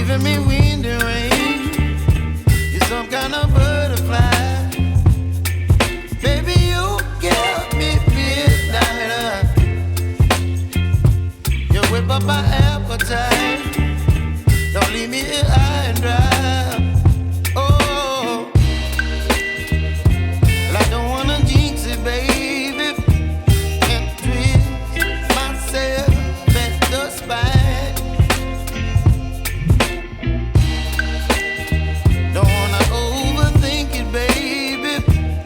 giving me wind and rain. You're some kind of butterfly. Baby, you give me midnight. You whip up my appetite. Don't leave me here high and dry. Oh, well, I don't wanna jinx it, baby. Can't twist myself at the spine. Don't wanna overthink it, baby.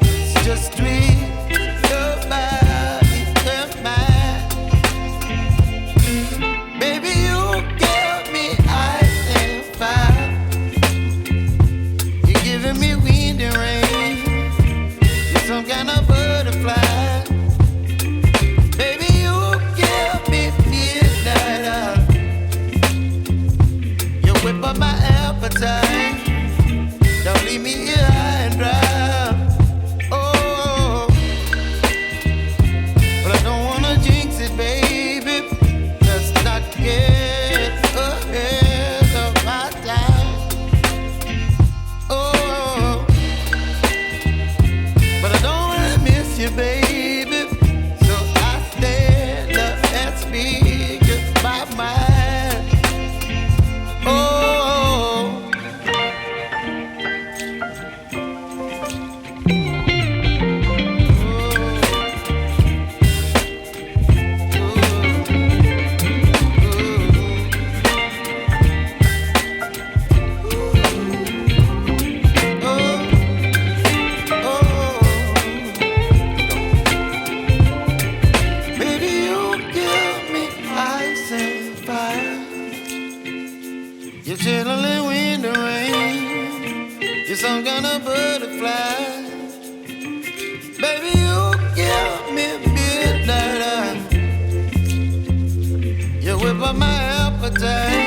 It's just twist your body and mine. Baby, you give me ice and fire. You're giving me wind and rain. You're some kind of butterfly. Baby, you give me midnight. You whip up my appetite. Don't leave me here high and dry. Oh, but I don't wanna jinx it, baby. Let's not get ahead of my time. Oh, but I don't wanna miss you, baby. So I stand up and speak my mind. Oh. Baby, you give me ice and fire. You're chilling wind and rain. You're some kind of butterfly. Baby, you give me midnight. You whip up my appetite.